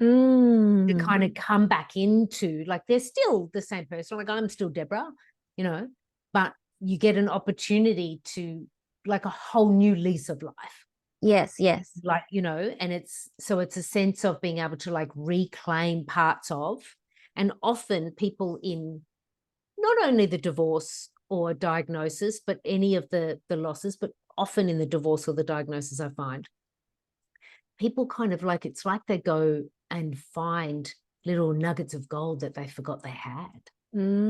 to Mm. kind of come back into, like, they're still the same person. Like, I'm still Debra, but you get an opportunity to, like, a whole new lease of life. Yes. Yes. Like, and it's a sense of being able to like reclaim parts of. And often people in not only the divorce or diagnosis, but any of the losses, but often in the divorce or the diagnosis, I find people kind of like, it's like they go and find little nuggets of gold that they forgot they had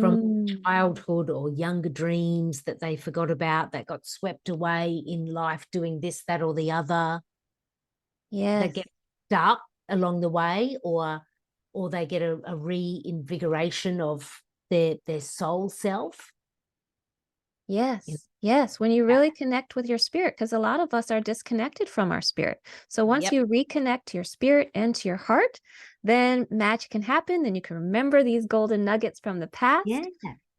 from Mm. childhood, or younger dreams that they forgot about, that got swept away in life doing this, that, or the other, that Yes. get up along the way, or they get a reinvigoration of their soul self. Yes. Yes. When you really connect with your spirit, because a lot of us are disconnected from our spirit. So once Yep. you reconnect to your spirit and to your heart, then magic can happen. Then you can remember these golden nuggets from the Yeah. past.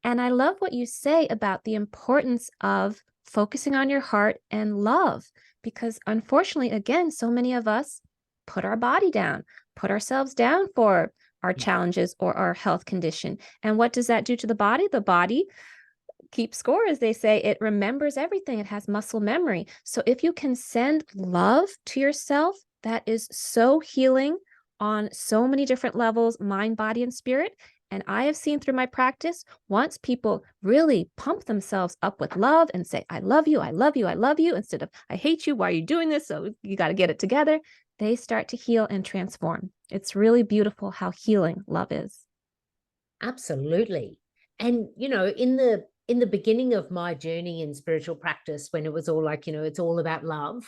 And I love what you say about the importance of focusing on your heart and love, because unfortunately, again, so many of us put our body down, put ourselves down for our challenges or our health condition. And what does that do to the body? The body keeps score, as they say. It remembers everything. It has muscle memory. So if you can send love to yourself, that is so healing on so many different levels, mind, body, and spirit. And I have seen through my practice, once people really pump themselves up with love and say, I love you, I love you, I love you, instead of, I hate you, why are you doing this? So you got to get it together. They start to heal and transform. It's really beautiful how healing love is. Absolutely. And in the beginning of my journey in spiritual practice, when it was all like, it's all about love,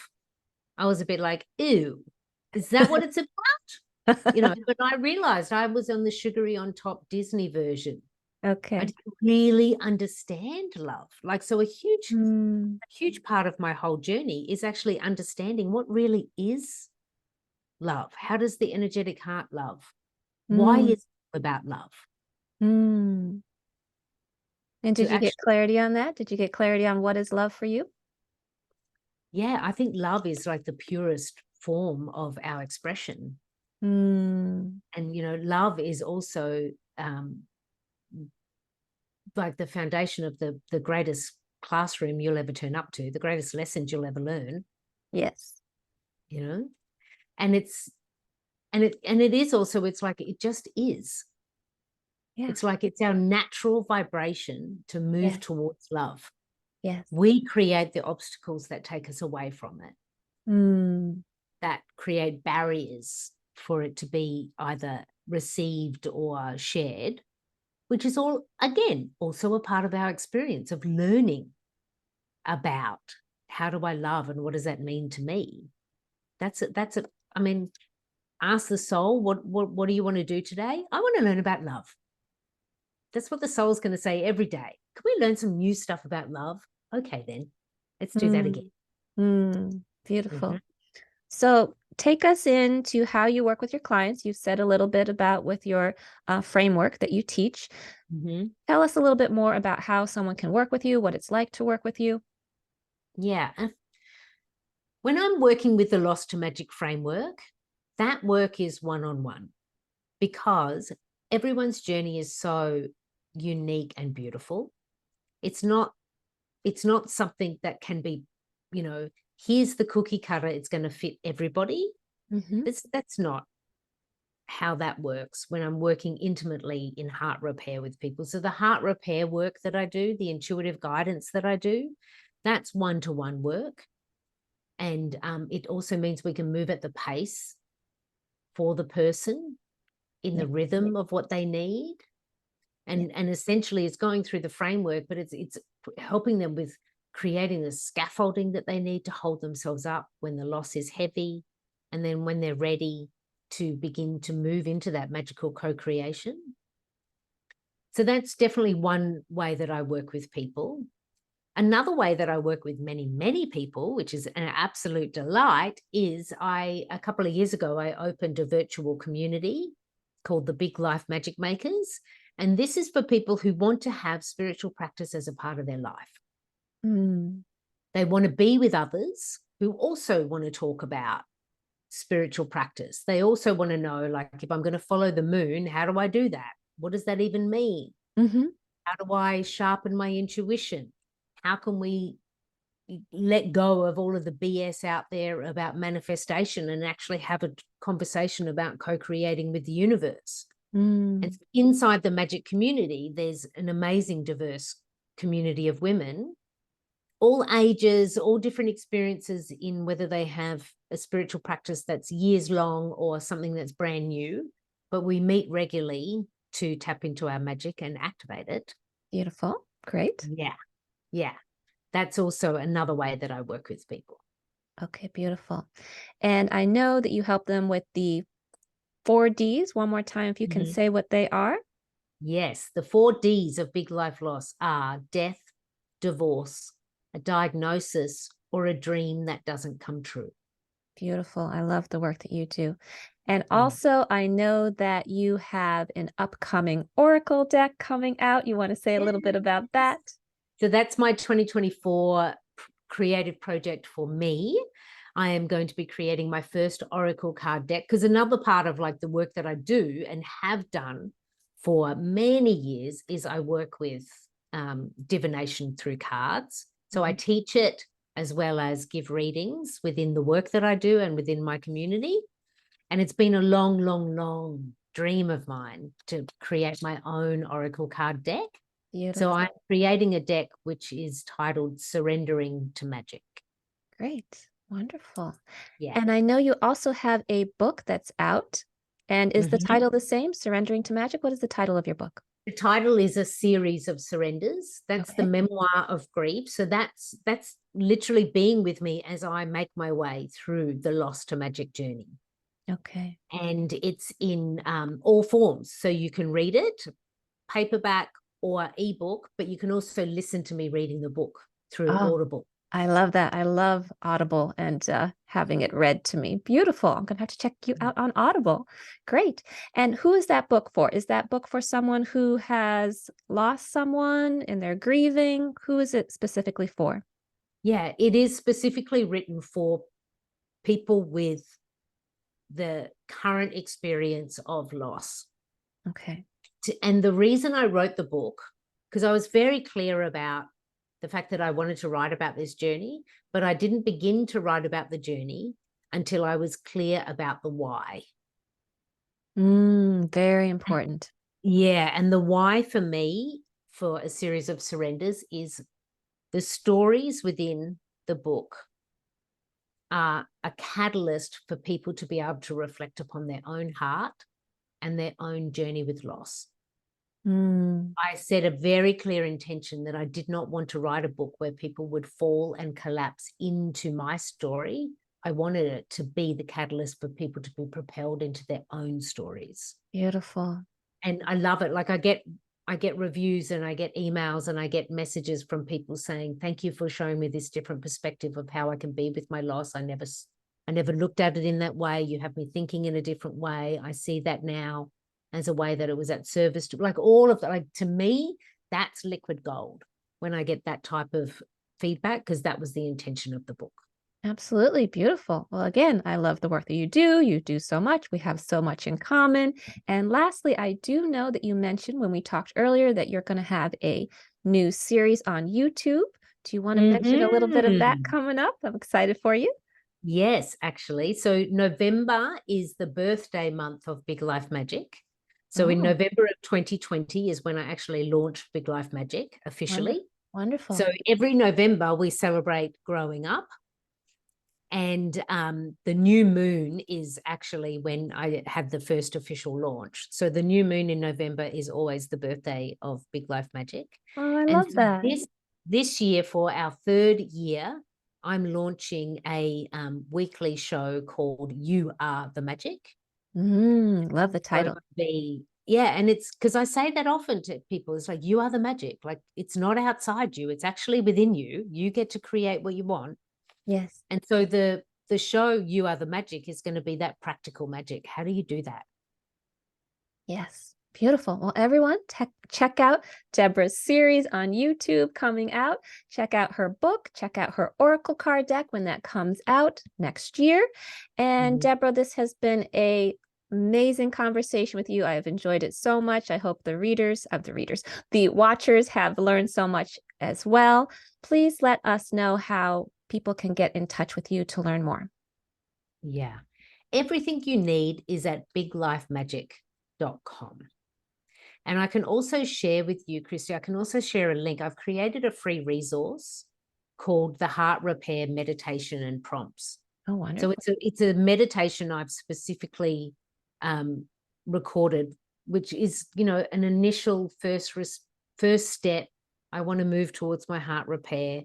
I was a bit like, ew, is that what it's about? But I realized I was on the sugary on top Disney version. I Okay. didn't really understand love. Like, so Mm, a huge part of my whole journey is actually understanding what really is love. How does the energetic heart love? Why is mm, it about love? mm. And did To you get actually, clarity on that? Did you get clarity on what is love for you? yeah, I think love is like the purest form of our expression. Mm, And, love is also, um, like the foundation of the greatest classroom you'll ever turn up to, the greatest lessons you'll ever learn. Yes. And it is also, it's like, it just is. Yeah. It's like it's our natural vibration to move Yes. towards love. Yes. We create the obstacles that take us away from it, that create barriers for it to be either received or shared, which is all, again, also a part of our experience of learning about how do I love and what does that mean to me. I mean, ask the soul, what do you want to do today? I want to learn about love. That's what the soul's going to say every day. Can we learn some new stuff about love? Okay, then let's do that again. Beautiful. So take us into how you work with your clients. You've said a little bit about with your framework that you teach. Tell us a little bit more about how someone can work with you, what it's like to work with you. Yeah. When I'm working with the Lost to Magic framework, that work is one-on-one, because everyone's journey is so unique and beautiful. It's not something that can be, here's the cookie cutter, it's going to fit everybody. That's not how that works when I'm working intimately in heart repair with people. So the heart repair work that I do, the intuitive guidance that I do, that's one-to-one work. And it also means we can move at the pace for the person in the rhythm of what they need. And essentially it's going through the framework, but it's helping them with creating the scaffolding that they need to hold themselves up when the loss is heavy. And then when they're ready to begin to move into that magical co-creation. So that's definitely one way that I work with people. Another way that I work with many, many people, which is an absolute delight, is a couple of years ago, I opened a virtual community called the Big Life Magic Makers. And this is for people who want to have spiritual practice as a part of their life. They want to be with others who also want to talk about spiritual practice. They also want to know, like, if I'm going to follow the moon, how do I do that? What does that even mean? How do I sharpen my intuition? How can we let go of all of the BS out there about manifestation and actually have a conversation about co-creating with the universe? And inside the magic community, there's an amazing diverse community of women, all ages, all different experiences, in whether they have a spiritual practice that's years long or something that's brand new, but we meet regularly to tap into our magic and activate it. Beautiful. Great. Yeah. That's also another way that I work with people. Okay, beautiful. And I know that you help them with the 4Ds. One more time, if you can say what they are. Yes, the 4Ds of big life loss are death, divorce, a diagnosis, or a dream that doesn't come true. Beautiful. I love the work that you do. And also, I know that you have an upcoming Oracle deck coming out. You want to say a little bit about that? So that's my 2024 creative project for me. I am going to be creating my first Oracle card deck, because another part of like the work that I do and have done for many years is I work with divination through cards. So I teach it as well as give readings within the work that I do and within my community. And it's been a long, long, long dream of mine to create my own Oracle card deck. Beautiful. So I'm creating a deck which is titled Surrendering to Magic. Great. Wonderful. Yeah. And I know you also have a book that's out. And is the title the same, Surrendering to Magic? What is the title of your book? The title is A Series of Surrenders. That's the memoir of grief. So that's literally being with me as I make my way through the Lost to Magic journey. Okay. And it's in all forms. So you can read it, paperback or ebook, but you can also listen to me reading the book through Audible. I love that. I love Audible and having it read to me. Beautiful. I'm going to have to check you out on Audible. Great. And who is that book for? Is that book for someone who has lost someone and they're grieving? Who is it specifically for? Yeah, it is specifically written for people with the current experience of loss. Okay. And the reason I wrote the book, because I was very clear about the fact that I wanted to write about this journey, but I didn't begin to write about the journey until I was clear about the why. Very important. Yeah. And the why for me, for a series of surrenders, is the stories within the book are a catalyst for people to be able to reflect upon their own heart and their own journey with loss. I set a very clear intention that I did not want to write a book where people would fall and collapse into my story. I wanted it to be the catalyst for people to be propelled into their own stories. Beautiful. And I love it. Like I get reviews and I get emails and I get messages from people saying, thank you for showing me this different perspective of how I can be with my loss. I never looked at it in that way. You have me thinking in a different way. I see that now as a way that it was at service to, like, all of that. Like, to me, that's liquid gold when I get that type of feedback, because that was the intention of the book. Absolutely beautiful. Well, again, I love the work that you do. You do so much. We have so much in common. And lastly, I do know that you mentioned when we talked earlier that you're going to have a new series on YouTube. Do you want to mention a little bit of that coming up? I'm excited for you. Yes, actually. So November is the birthday month of Big Life Magic. So in November of 2020 is when I actually launched Big Life Magic officially. Wonderful. So every November we celebrate growing up. And the new moon is actually when I had the first official launch. So the new moon in November is always the birthday of Big Life Magic. Oh, I love that. This year, for our 3rd year, I'm launching a weekly show called You Are the Magic. Love the title. And it's because I say that often to people. It's like, you are the magic. Like, it's not outside you. It's actually within you. You get to create what you want. Yes. And so the show You Are the Magic is going to be that practical magic. How do you do that? Yes. Beautiful. Well, everyone, check out Debra's series on YouTube coming out. Check out her book. Check out her Oracle card deck when that comes out next year. And Debra, this has been an amazing conversation with you. I have enjoyed it so much. I hope the watchers have learned so much as well. Please let us know how people can get in touch with you to learn more. Yeah. Everything you need is at biglifemagic.com. And I can also share with you, Khristee, I can also share a link. I've created a free resource called the Heart Repair Meditation and Prompts. Oh, wonderful. So it's a meditation I've specifically recorded, which is, an initial first step. I want to move towards my heart repair.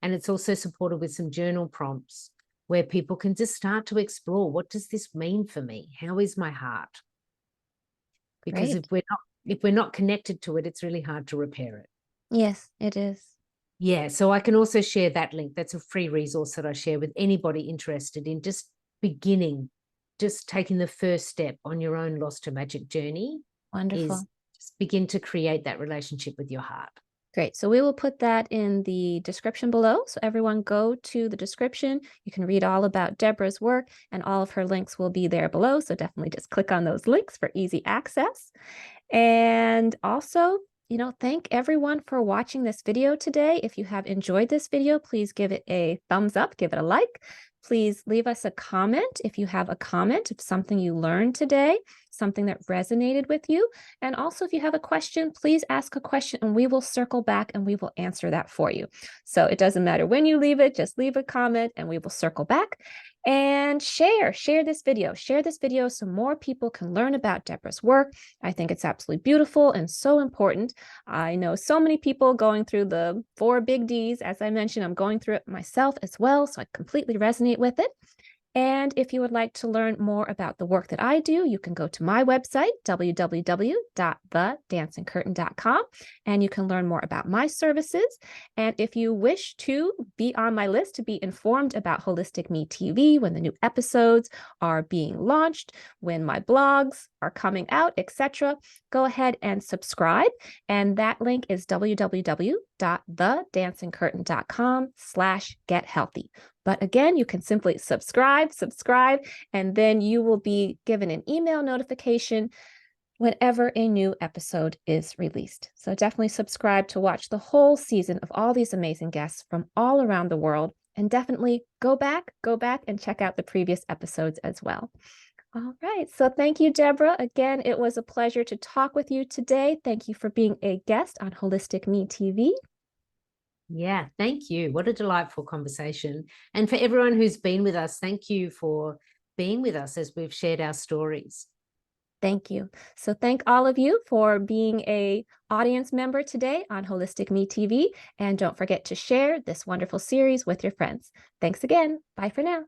And it's also supported with some journal prompts where people can just start to explore, what does this mean for me? How is my heart? Because if we're not connected to it, it's really hard to repair it. Yes, it is. Yeah. So I can also share that link. That's a free resource that I share with anybody interested in just taking the first step on your own Loss to Magic journey. Wonderful. Is just begin to create that relationship with your heart. Great. So we will put that in the description below. So everyone go to the description. You can read all about Debra's work, and all of her links will be there below. So definitely just click on those links for easy access. And also, thank everyone for watching this video today. If you have enjoyed this video, please give it a thumbs up, give it a like. Please leave us a comment if you have a comment of something you learned today, something that resonated with you. And also, if you have a question, please ask a question and we will circle back and we will answer that for you. So it doesn't matter when you leave it, just leave a comment and we will circle back. And share this video so more people can learn about Debra's work. I think it's absolutely beautiful and so important. I know so many people going through the 4 big Ds. As I mentioned, I'm going through it myself as well, so I completely resonate with it. And if you would like to learn more about the work that I do, you can go to my website, www.thedancingcurtain.com, and you can learn more about my services. And if you wish to be on my list to be informed about Holistic Me TV, when the new episodes are being launched, when my blogs are coming out, etc., go ahead and subscribe. And that link is www.thedancingcurtain.com/gethealthy. But again, you can simply subscribe, and then you will be given an email notification whenever a new episode is released. So definitely subscribe to watch the whole season of all these amazing guests from all around the world. And definitely go back and check out the previous episodes as well. All right. So thank you, Debra. Again, it was a pleasure to talk with you today. Thank you for being a guest on Holistic Me TV. Yeah, thank you. What a delightful conversation. And for everyone who's been with us, thank you for being with us as we've shared our stories. Thank you. So thank all of you for being a audience member today on Holistic Me TV. And don't forget to share this wonderful series with your friends. Thanks again. Bye for now.